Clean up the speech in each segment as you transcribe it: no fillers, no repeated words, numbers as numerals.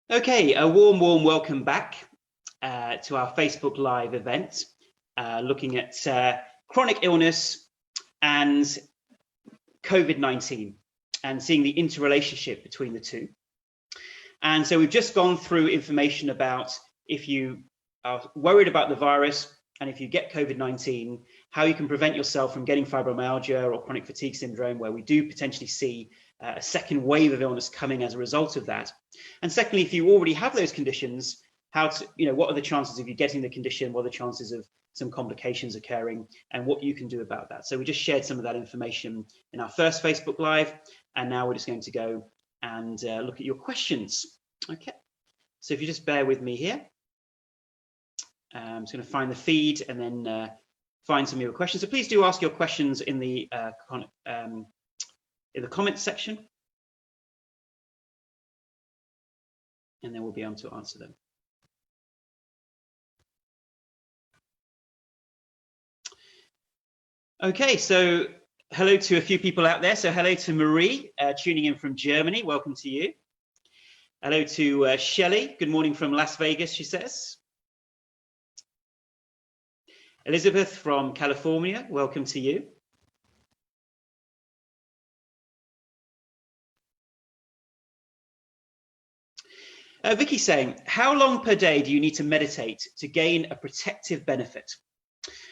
Okay, a warm welcome back to our Facebook Live event, looking at chronic illness and COVID-19 and seeing the interrelationship between the two. And so we've just gone through information about if you are worried about the virus and if you get COVID-19, how you can prevent yourself from getting fibromyalgia or chronic fatigue syndrome, where we do potentially see a second wave of illness coming as a result of that. And secondly, if you already have those conditions, what are the chances of you getting the condition? What are the chances of some complications occurring, and what you can do about that? So we just shared some of that information in our first Facebook Live, and now we're just going to go and look at your questions. Okay, so if you just bear with me here, I'm just going to find the feed and then find some of your questions. So please do ask your questions in the comments section, and then we'll be able to answer them. Okay, so hello to a few people out there. So hello to Marie, tuning in from Germany. Welcome to you. Hello to Shelley. Good morning from Las Vegas, she says. Elizabeth from California. Welcome to you. Vicky saying, how long per day do you need to meditate to gain a protective benefit?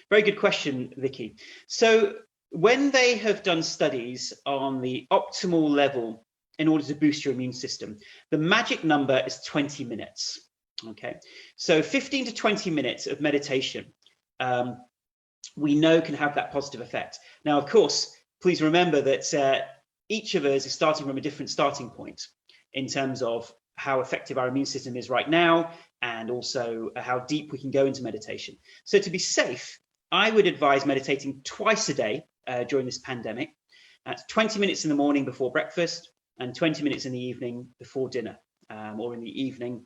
Very good question, Vicky. So when they have done studies on the optimal level in order to boost your immune system, the magic number is 20 minutes. Okay, so 15 to 20 minutes of meditation, we know can have that positive effect. Now, of course, please remember that each of us is starting from a different starting point in terms of how effective our immune system is right now, and also how deep we can go into meditation. So to be safe, I would advise meditating twice a day during this pandemic. That's 20 minutes in the morning before breakfast and 20 minutes in the evening before dinner, or in the evening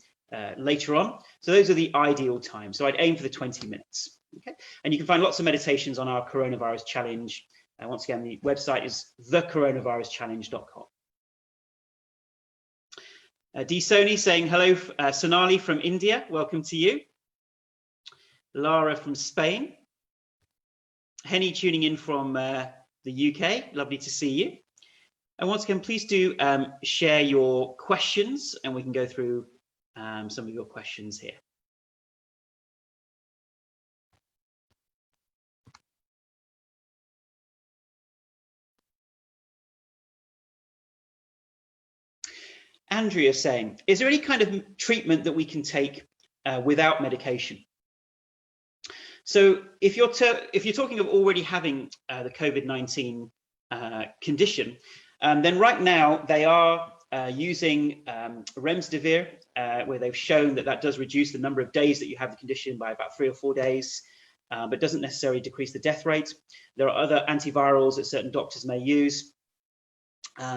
later on. So those are the ideal times. So I'd aim for the 20 minutes. Okay, and you can find lots of meditations on our coronavirus challenge. Once again, the website is thecoronaviruschallenge.com. D Sony saying hello, Sonali from India, welcome to you. Lara from Spain. Henny tuning in from the UK, lovely to see you. And once again, please do share your questions, and we can go through some of your questions here. Andrea saying, is there any kind of treatment that we can take without medication? So if you're talking of already having the COVID-19 condition, then right now they are using remdesivir, where they've shown that that does reduce the number of days that you have the condition by about 3 or 4 days, but doesn't necessarily decrease the death rate. There are other antivirals that certain doctors may use.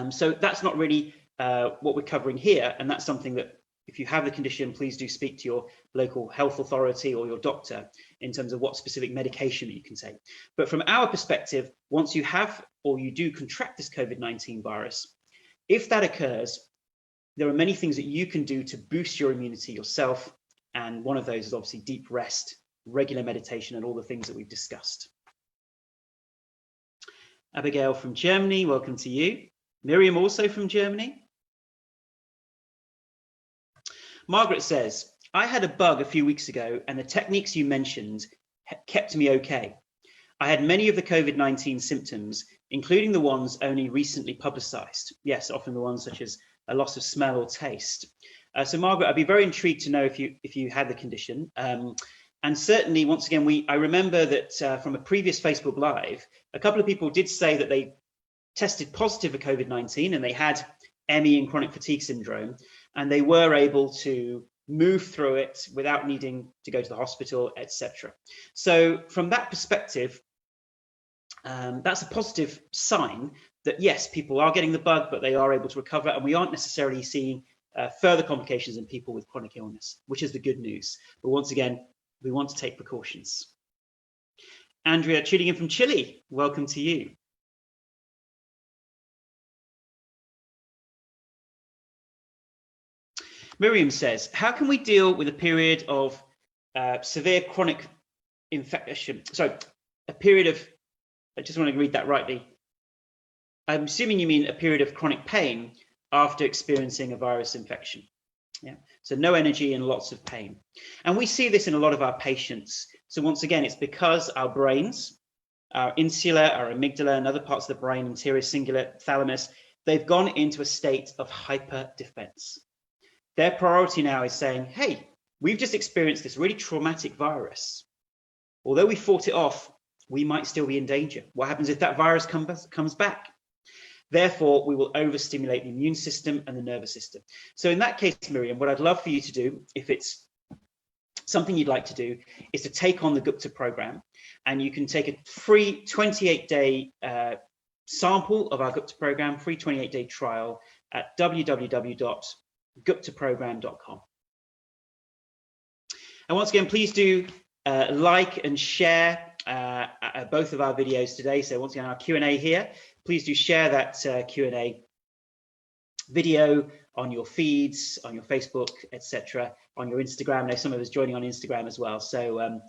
So that's not really what we're covering here, and that's something that if you have the condition, please do speak to your local health authority or your doctor in terms of what specific medication that you can take. But from our perspective, once you have or you do contract this COVID-19 virus, if that occurs, there are many things that you can do to boost your immunity yourself, and one of those is obviously deep rest, regular meditation, and all the things that we've discussed. Abigail from Germany, welcome to you. Miriam also from Germany. Margaret says, I had a bug a few weeks ago and the techniques you mentioned kept me okay. I had many of the COVID-19 symptoms, including the ones only recently publicized. Yes, often the ones such as a loss of smell or taste. So Margaret, I'd be very intrigued to know if you had the condition. And certainly, once again, I remember that from a previous Facebook Live, a couple of people did say that they tested positive for COVID-19 and they had ME and chronic fatigue syndrome, and they were able to move through it without needing to go to the hospital, etc. So from that perspective, that's a positive sign that yes, people are getting the bug, but they are able to recover, and we aren't necessarily seeing further complications in people with chronic illness, which is the good news. But once again, we want to take precautions. Andrea tuning in from Chile, welcome to you. Miriam says, how can we deal with a period of severe chronic infection? Sorry, a period of, I just want to read that rightly. I'm assuming you mean a period of chronic pain after experiencing a virus infection. Yeah, so no energy and lots of pain. And we see this in a lot of our patients. So once again, it's because our brains, our insula, our amygdala, and other parts of the brain, anterior cingulate, thalamus, they've gone into a state of hyper defense. Their priority now is saying, hey, we've just experienced this really traumatic virus. Although we fought it off, we might still be in danger. What happens if that virus comes back? Therefore, we will overstimulate the immune system and the nervous system. So in that case, Miriam, what I'd love for you to do, if it's something you'd like to do, is to take on the Gupta program. And you can take a free 28-day sample of our Gupta program, free 28-day trial at www.guptaprogram.com. And once again, please do like and share both of our videos today. So once again, our Q&A here, please do share that Q&A video on your feeds, on your Facebook, etc., on your Instagram. I know some of us joining on Instagram as well. So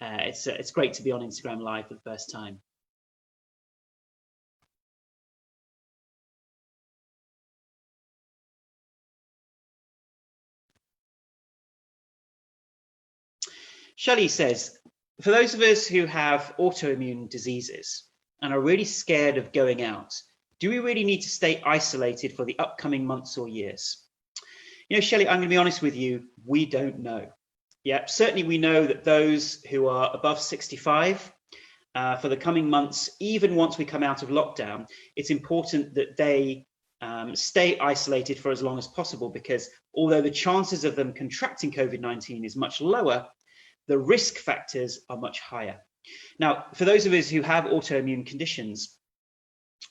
it's great to be on Instagram Live for the first time. Shelley says, for those of us who have autoimmune diseases and are really scared of going out, do we really need to stay isolated for the upcoming months or years? You know, Shelley, I'm going to be honest with you, we don't know. Yeah, certainly we know that those who are above 65, for the coming months, even once we come out of lockdown, it's important that they stay isolated for as long as possible, because although the chances of them contracting COVID-19 is much lower, the risk factors are much higher. Now, for those of us who have autoimmune conditions,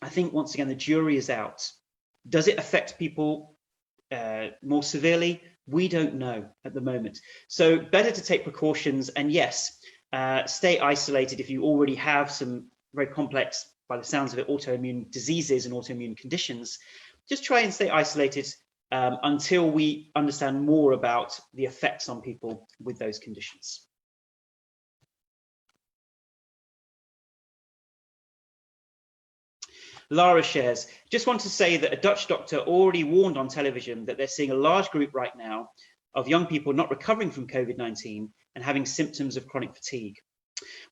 I think once again, the jury is out. Does it affect people more severely? We don't know at the moment. So better to take precautions, and yes, stay isolated if you already have some very complex, by the sounds of it, autoimmune diseases and autoimmune conditions. Just try and stay isolated until we understand more about the effects on people with those conditions. Lara shares, just want to say that a Dutch doctor already warned on television that they're seeing a large group right now of young people not recovering from COVID-19 and having symptoms of chronic fatigue.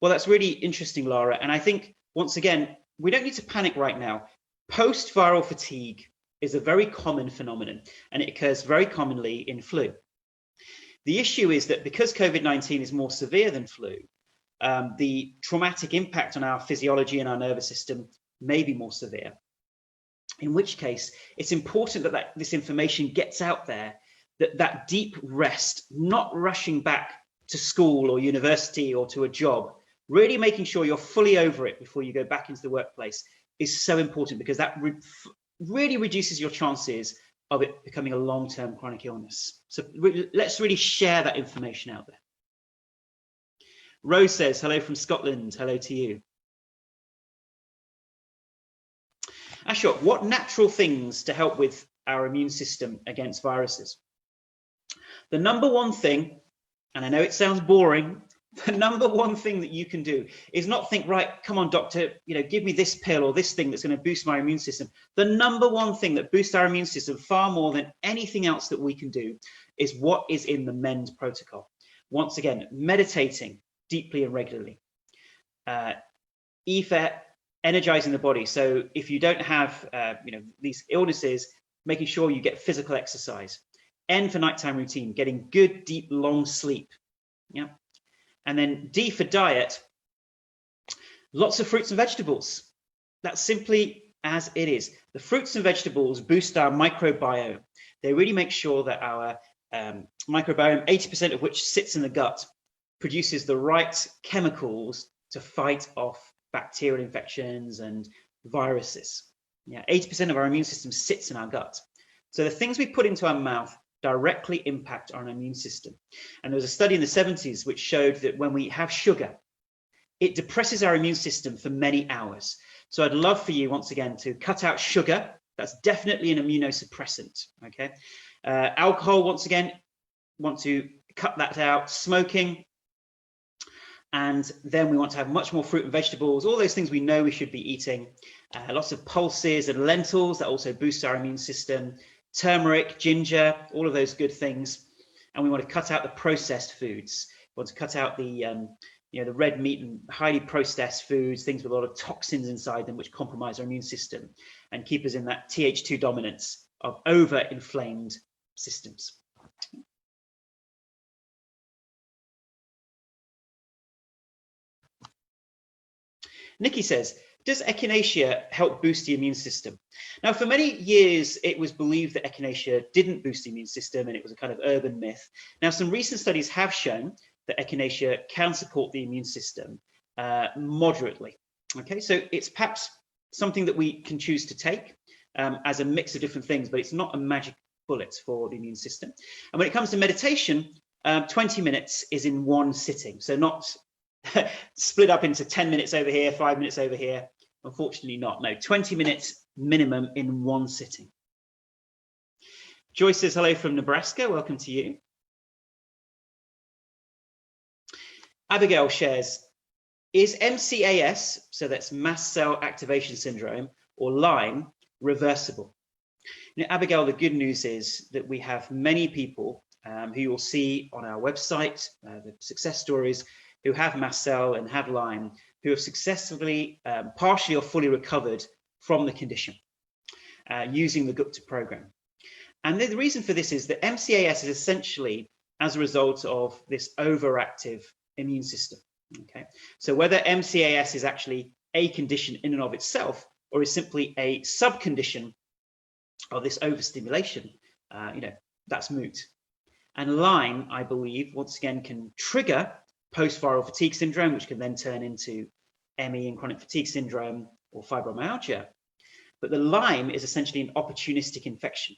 Well, that's really interesting, Lara. And I think, once again, we don't need to panic right now. Post-viral fatigue is a very common phenomenon, and it occurs very commonly in flu. The issue is that because COVID-19 is more severe than flu, the traumatic impact on our physiology and our nervous system may be more severe, in which case it's important that this information gets out there, that deep rest, not rushing back to school or university or to a job, really making sure you're fully over it before you go back into the workplace is so important, because that really reduces your chances of it becoming a long-term chronic illness. So let's really share that information out there. Rose says, hello from Scotland. Hello to you. Ashok, what natural things to help with our immune system against viruses? The number one thing, and I know it sounds boring, the number one thing that you can do is not think, right, come on, doctor, give me this pill or this thing that's going to boost my immune system. The number one thing that boosts our immune system far more than anything else that we can do is what is in the MEND protocol. Once again, meditating deeply and regularly. E for energizing the body. So if you don't have these illnesses, making sure you get physical exercise. N for nighttime routine, getting good, deep, long sleep. Yeah. And then D for diet, lots of fruits and vegetables. That's simply as it is. The fruits and vegetables boost our microbiome. They really make sure that our microbiome, 80% of which sits in the gut, produces the right chemicals to fight off bacterial infections and viruses. Yeah, 80% of our immune system sits in our gut. So the things we put into our mouth directly impact our immune system. And there was a study in the 70s which showed that when we have sugar, it depresses our immune system for many hours. So I'd love for you, once again, to cut out sugar. That's definitely an immunosuppressant, okay? Alcohol, once again, want to cut that out. Smoking. And then we want to have much more fruit and vegetables, all those things we know we should be eating. Lots of pulses and lentils that also boost our immune system. Turmeric, ginger, all of those good things. And we want to cut out the processed foods. We want to cut out the the red meat and highly processed foods, things with a lot of toxins inside them which compromise our immune system and keep us in that Th2 dominance of over-inflamed systems. Nikki says, does echinacea help boost the immune system? Now, for many years, it was believed that echinacea didn't boost the immune system, and it was a kind of urban myth. Now, some recent studies have shown that echinacea can support the immune system moderately. Okay, so it's perhaps something that we can choose to take as a mix of different things, but it's not a magic bullet for the immune system. And when it comes to meditation, 20 minutes is in one sitting, so not split up into 10 minutes over here, 5 minutes over here. Unfortunately not. No, 20 minutes minimum in one sitting. Joyce says hello from Nebraska. Welcome to you. Abigail shares, is MCAS, so that's mast cell activation syndrome, or Lyme, reversible? Abigail, the good news is that we have many people who you'll see on our website, the success stories, who have mast cell and have Lyme, who have successfully, partially or fully recovered from the condition using the Gupta program. And the reason for this is that MCAS is essentially as a result of this overactive immune system. Okay, so whether MCAS is actually a condition in and of itself, or is simply a subcondition of this overstimulation, that's moot. And Lyme, I believe, once again, can trigger post-viral fatigue syndrome, which can then turn into ME and chronic fatigue syndrome or fibromyalgia. But the Lyme is essentially an opportunistic infection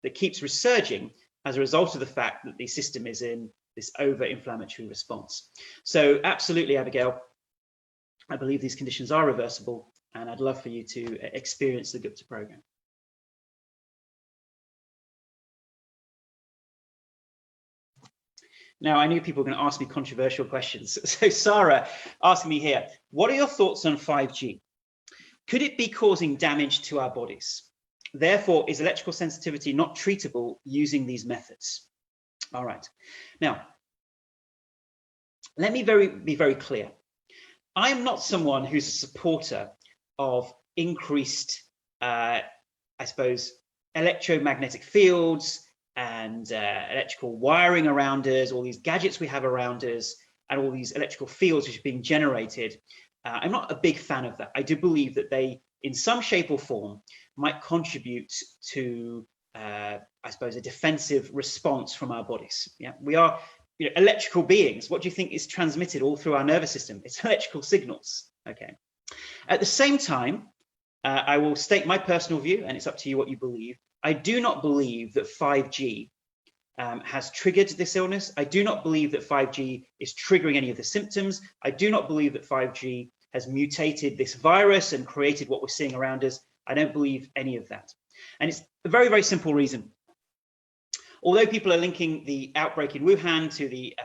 that keeps resurging as a result of the fact that the system is in this over-inflammatory response. So absolutely, Abigail, I believe these conditions are reversible, and I'd love for you to experience the Gupta program. Now, I knew people were going to ask me controversial questions. So Sarah asking me here, what are your thoughts on 5G? Could it be causing damage to our bodies? Therefore, is electrical sensitivity not treatable using these methods? All right. Now, let me be very clear. I am not someone who's a supporter of increased, I suppose, electromagnetic fields and electrical wiring around us, all these gadgets we have around us, and all these electrical fields which are being generated. I'm not a big fan of that. I do believe that they, in some shape or form, might contribute to, I suppose, a defensive response from our bodies. Yeah, we are electrical beings. What do you think is transmitted all through our nervous system? It's electrical signals. Okay. At the same time, I will state my personal view, and it's up to you what you believe. I do not believe that 5G has triggered this illness. I do not believe that 5G is triggering any of the symptoms. I do not believe that 5G has mutated this virus and created what we're seeing around us. I don't believe any of that. And it's a very, very simple reason. Although people are linking the outbreak in Wuhan to the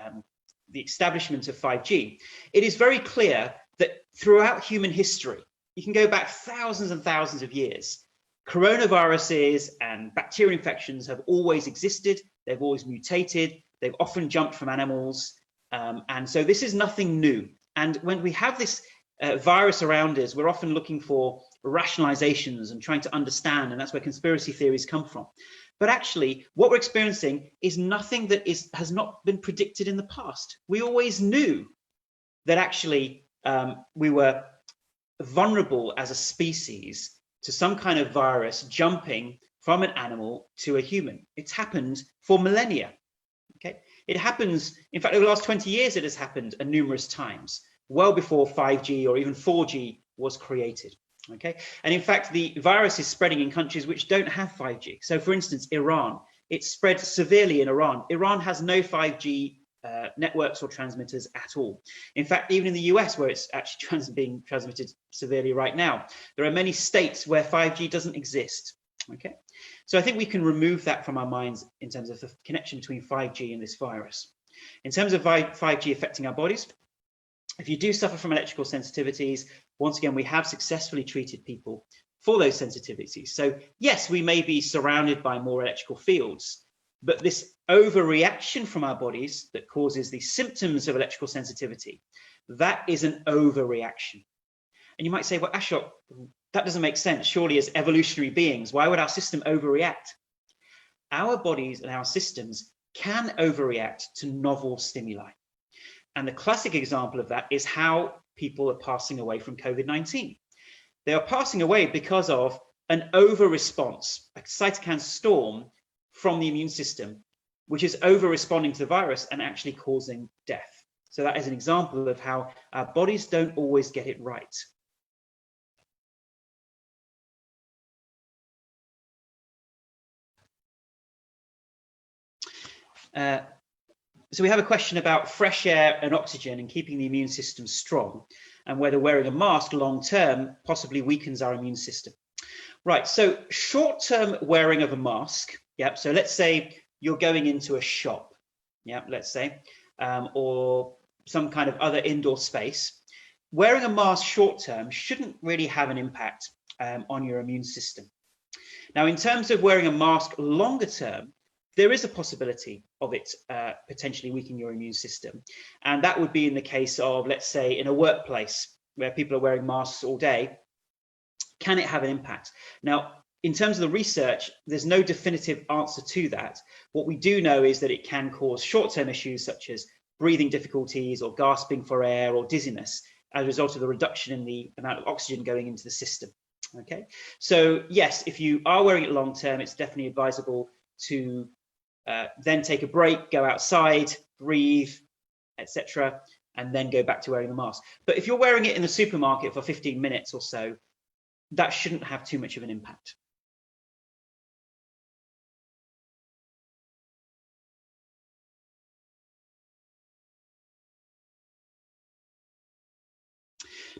establishment of 5G, it is very clear that throughout human history, you can go back thousands and thousands of years, coronaviruses and bacterial infections have always existed. They've always mutated. They've often jumped from animals. And so this is nothing new. And when we have this virus around us, we're often looking for rationalizations and trying to understand, and that's where conspiracy theories come from. But actually, what we're experiencing is nothing that has not been predicted in the past. We always knew that actually we were vulnerable as a species to some kind of virus jumping from an animal to a human. It's happened for millennia. Okay, it happens, in fact, over the last 20 years, it has happened numerous times, well before 5G or even 4G was created. Okay, and in fact, the virus is spreading in countries which don't have 5G. So for instance, Iran, it's spread severely in Iran. Iran has no 5G networks or transmitters at all. In fact, even in the US, where it's actually being transmitted severely right now, there are many states where 5G doesn't exist. Okay, So I think we can remove that from our minds in terms of the connection between 5G and this virus. In terms of 5G affecting our bodies, if you do suffer from electrical sensitivities, once again, we have successfully treated people for those sensitivities. So yes, we may be surrounded by more electrical fields, but this overreaction from our bodies that causes the symptoms of electrical sensitivity, that is an overreaction. And you might say, well, Ashok, that doesn't make sense. Surely as evolutionary beings, why would our system overreact? Our bodies and our systems can overreact to novel stimuli. And the classic example of that is how people are passing away from COVID-19. They are passing away because of an over-response, a cytokine storm from the immune system, which is over-responding to the virus and actually causing death. So that is an example of how our bodies don't always get it right. So we have a question about fresh air and oxygen and keeping the immune system strong, and whether wearing a mask long term possibly weakens our immune system. Right, so short term wearing of a mask, so let's say you're going into a shop, let's say, or some kind of other indoor space. Wearing a mask short term shouldn't really have an impact on your immune system. Now, in terms of wearing a mask longer term, there is a possibility of it potentially weakening your immune system. And that would be in the case of, let's say, in a workplace where people are wearing masks all day. Can it have an impact? Now, in terms of the research, there's no definitive answer to that. What we do know is that it can cause short-term issues such as breathing difficulties or gasping for air or dizziness as a result of the reduction in the amount of oxygen going into the system. Okay, so yes, if you are wearing it long term, it's definitely advisable to then take a break, go outside, breathe, etc., and then go back to wearing the mask. But if you're wearing it in the supermarket for 15 minutes or so, that shouldn't have too much of an impact.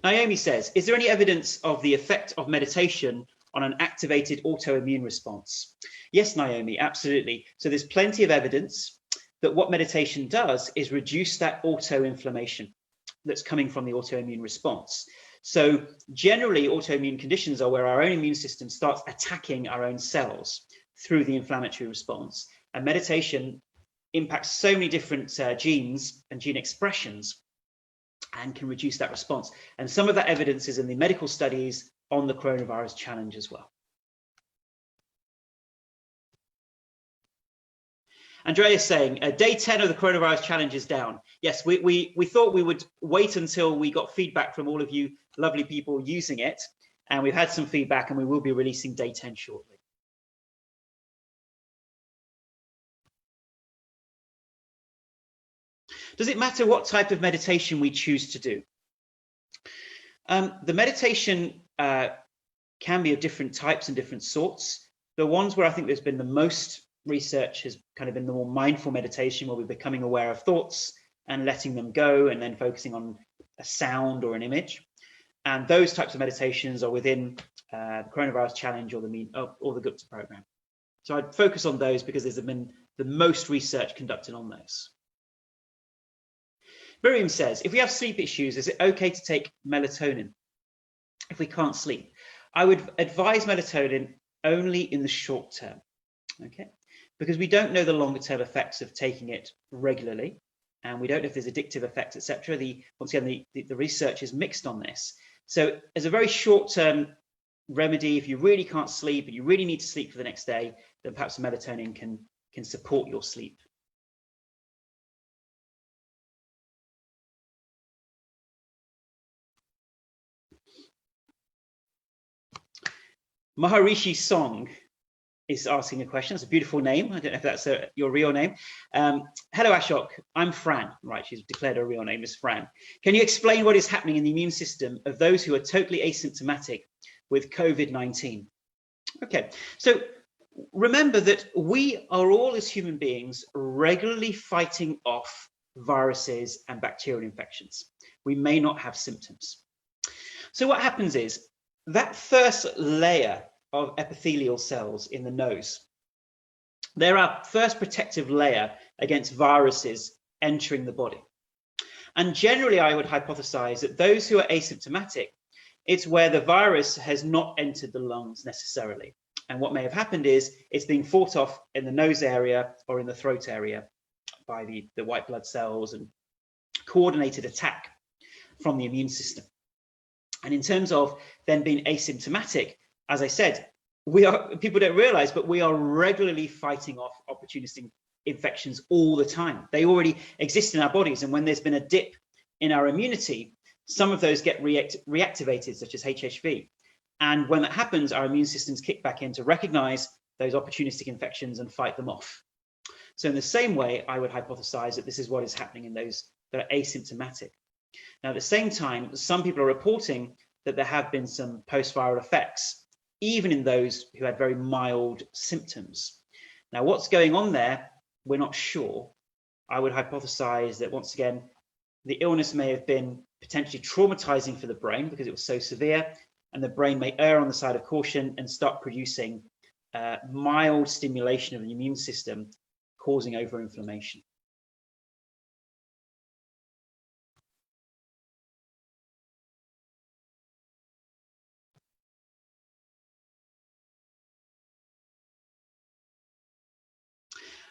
Naomi says, is there any evidence of the effect of meditation on an activated autoimmune response? Yes, Naomi, absolutely. So there's plenty of evidence that what meditation does is reduce that autoinflammation that's coming from the autoimmune response. So generally, autoimmune conditions are where our own immune system starts attacking our own cells through the inflammatory response. And meditation impacts so many different genes and gene expressions and can reduce that response. And some of that evidence is in the medical studies on the coronavirus challenge as well. Andrea is saying, day 10 of the coronavirus challenge is down. Yes, we thought we would wait until we got feedback from all of you lovely people using it. And we've had some feedback and we will be releasing day 10 shortly. Does it matter what type of meditation we choose to do? The meditation can be of different types and different sorts. The ones where I think there's been the most research has kind of been the more mindful meditation, where we're becoming aware of thoughts and letting them go and then focusing on a sound or an image. And those types of meditations are within the coronavirus challenge or the Gupta program. So I'd focus on those because there's been the most research conducted on those. Miriam says, if we have sleep issues, is it okay to take melatonin if we can't sleep? I would advise melatonin only in the short term, okay? Because we don't know the longer term effects of taking it regularly, and we don't know if there's addictive effects, etc. Once again, the research is mixed on this. So as a very short term remedy, if you really can't sleep and you really need to sleep for the next day, then perhaps melatonin can support your sleep. Maharishi Song is asking a question. It's a beautiful name. I don't know if that's your real name. Hello, Ashok. I'm Fran. Right, she's declared her real name as Fran. Can you explain what is happening in the immune system of those who are totally asymptomatic with COVID-19? Okay, so remember that we are all, as human beings, regularly fighting off viruses and bacterial infections. We may not have symptoms. So what happens is that first layer of epithelial cells in the nose. They're our first protective layer against viruses entering the body. And generally, I would hypothesize that those who are asymptomatic, it's where the virus has not entered the lungs necessarily. And what may have happened is it's being fought off in the nose area or in the throat area by the white blood cells and coordinated attack from the immune system. And in terms of them being asymptomatic, as I said, people don't realize, but we are regularly fighting off opportunistic infections all the time. They already exist in our bodies, and when there's been a dip in our immunity, some of those get reactivated, such as HHV. And when that happens, our immune systems kick back in to recognize those opportunistic infections and fight them off. So in the same way, I would hypothesize that this is what is happening in those that are asymptomatic. Now, at the same time, some people are reporting that there have been some post-viral effects, even in those who had very mild symptoms. Now, what's going on there, we're not sure. I would hypothesize that, once again, the illness may have been potentially traumatizing for the brain because it was so severe, and the brain may err on the side of caution and start producing mild stimulation of the immune system, causing overinflammation.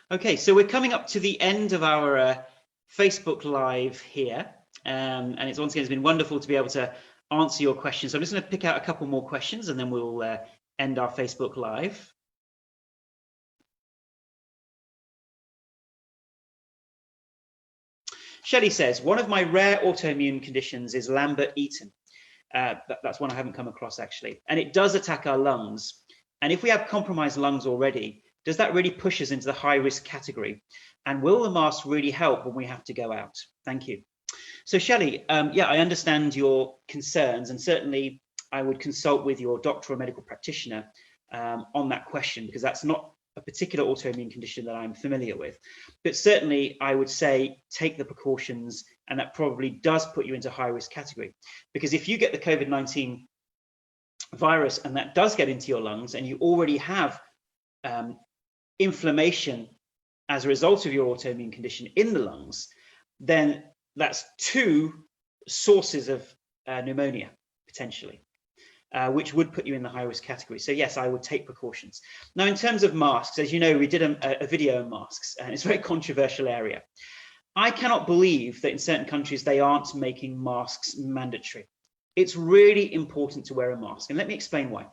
Okay, so we're coming up to the end of our Facebook Live here, and it's once again, it's been wonderful to be able to answer your questions. So I'm just going to pick out a couple more questions, and then we'll end our Facebook Live. Shelley says, one of my rare autoimmune conditions is Lambert-Eaton. That's one I haven't come across, actually, and it does attack our lungs. And if we have compromised lungs already, does that really push us into the high risk category? And will the mask really help when we have to go out? Thank you. So Shelley, yeah, I understand your concerns, and certainly I would consult with your doctor or medical practitioner on that question, because that's not a particular autoimmune condition that I'm familiar with. But certainly I would say take the precautions, and that probably does put you into high risk category. Because if you get the COVID-19 virus and that does get into your lungs, and you already have inflammation as a result of your autoimmune condition in the lungs, then that's two sources of pneumonia potentially, which would put you in the high risk category. So yes, I would take precautions. Now, in terms of masks, as you know, we did a video on masks, and it's a very controversial area. I cannot believe that in certain countries they aren't making masks mandatory. It's really important to wear a mask, and let me explain why.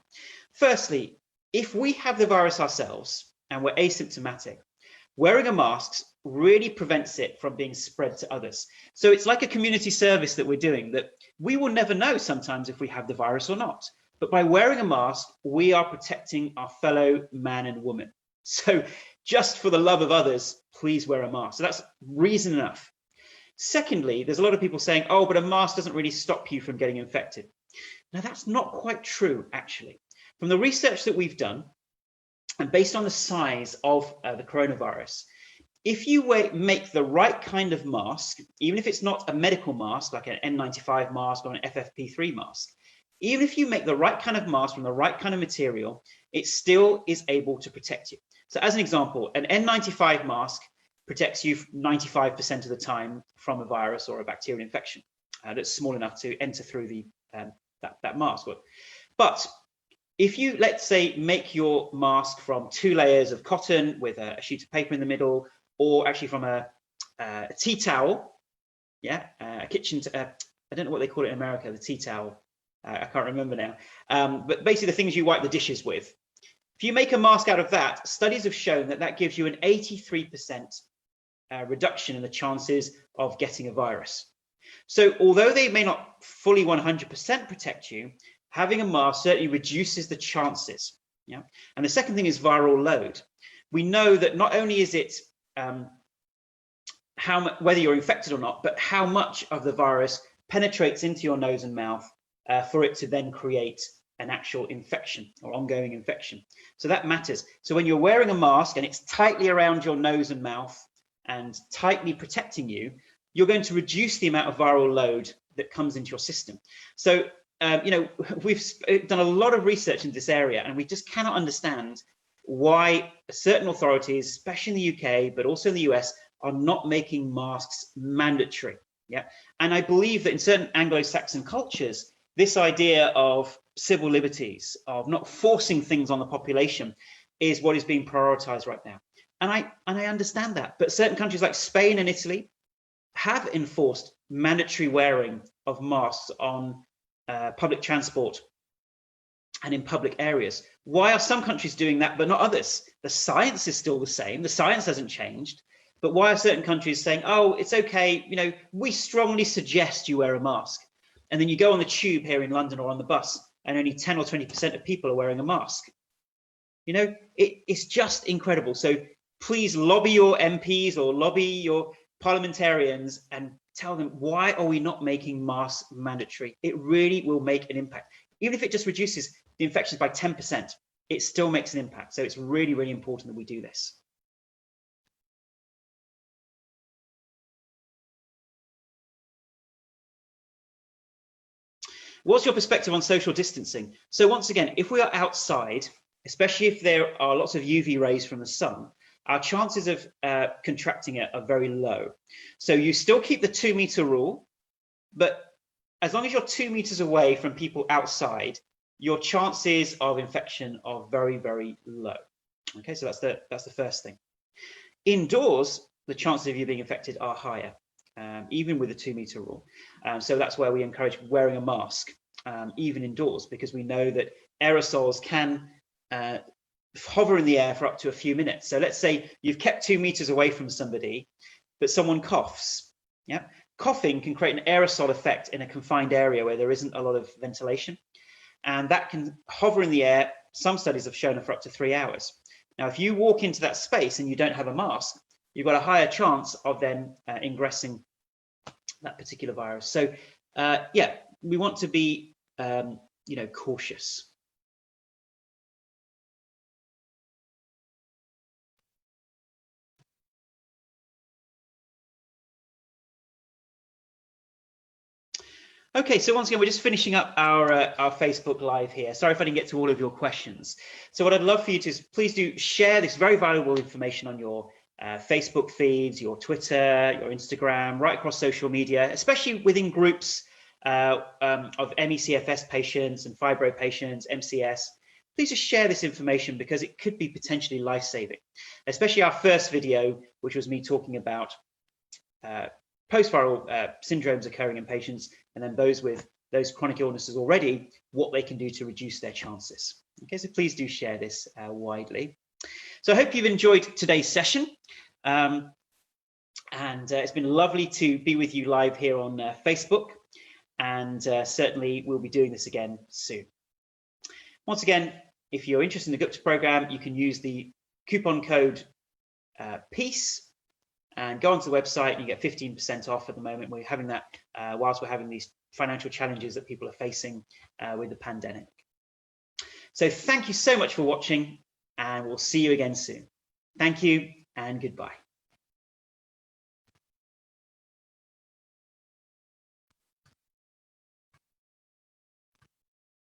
Firstly, if we have the virus ourselves and we're asymptomatic, wearing a mask really prevents it from being spread to others. So it's like a community service that we're doing, that we will never know sometimes if we have the virus or not. But by wearing a mask, we are protecting our fellow man and woman. So just for the love of others, please wear a mask. So that's reason enough. Secondly, there's a lot of people saying, oh, but a mask doesn't really stop you from getting infected. Now, that's not quite true, actually. From the research that we've done, and based on the size of the coronavirus, if you make the right kind of mask, even if it's not a medical mask, like an N95 mask or an FFP3 mask, even if you make the right kind of mask from the right kind of material, it still is able to protect you. So as an example, an N95 mask protects you 95% of the time from a virus or a bacterial infection that's small enough to enter through the that mask. But if you, let's say, make your mask from 2 layers of cotton with a sheet of paper in the middle, or actually from a tea towel, yeah, a kitchen, I don't know what they call it in America, the tea towel, I can't remember now, but basically the things you wipe the dishes with. If you make a mask out of that, studies have shown that that gives you an 83% reduction in the chances of getting a virus. So although they may not fully 100% protect you, having a mask certainly reduces the chances. Yeah. And the second thing is viral load. We know that not only is it whether you're infected or not, but how much of the virus penetrates into your nose and mouth for it to then create an actual infection or ongoing infection. So that matters. So when you're wearing a mask and it's tightly around your nose and mouth and tightly protecting you, you're going to reduce the amount of viral load that comes into your system. So you know, we've done a lot of research in this area, and we just cannot understand why certain authorities, especially in the UK, but also in the US, are not making masks mandatory. Yeah, and I believe that in certain Anglo-Saxon cultures, this idea of civil liberties, of not forcing things on the population, is what is being prioritized right now. And I understand that, but certain countries like Spain and Italy have enforced mandatory wearing of masks on public transport and in public areas. Why are some countries doing that but not others? The science is still the same. The science hasn't changed. But why are certain countries saying, oh, it's okay, you know, we strongly suggest you wear a mask. And then you go on the tube here in London or on the bus, and only 10 or 20% of people are wearing a mask. You know, it's just incredible. So please lobby your MPs or lobby your parliamentarians and tell them, why are we not making masks mandatory? It really will make an impact. Even if it just reduces the infections by 10%, it still makes an impact. So it's really, really important that we do this. What's your perspective on social distancing? So once again, if we are outside, especially if there are lots of UV rays from the sun, our chances of contracting it are very low. So you still keep the 2-meter rule, but as long as you're 2 meters away from people outside, your chances of infection are very, very low. Okay, so that's the first thing. Indoors, the chances of you being infected are higher, even with the 2-meter rule. So that's where we encourage wearing a mask, even indoors, because we know that aerosols can hover in the air for up to a few minutes. So let's say you've kept 2 meters away from somebody, but someone coughs. Yeah, coughing can create an aerosol effect in a confined area where there isn't a lot of ventilation, and that can hover in the air. Some studies have shown it for up to 3 hours. Now, if you walk into that space and you don't have a mask, you've got a higher chance of then ingressing that particular virus. So yeah, we want to be you know, cautious. Okay, so once again, we're just finishing up our Facebook Live here. Sorry if I didn't get to all of your questions. So what I'd love for you to is please do share this very valuable information on your Facebook feeds, your Twitter, your Instagram, right across social media, especially within groups of ME/CFS patients and fibro patients, MCS. Please just share this information because it could be potentially life-saving, especially our first video, which was me talking about post-viral syndromes occurring in patients, and then those with those chronic illnesses already, what they can do to reduce their chances. Okay, so please do share this widely. So I hope you've enjoyed today's session. And it's been lovely to be with you live here on Facebook. And certainly we'll be doing this again soon. Once again, if you're interested in the Gupta program, you can use the coupon code PEACE and go onto the website and you get 15% off at the moment. We're having that whilst we're having these financial challenges that people are facing with the pandemic. So thank you so much for watching, and we'll see you again soon. Thank you and goodbye.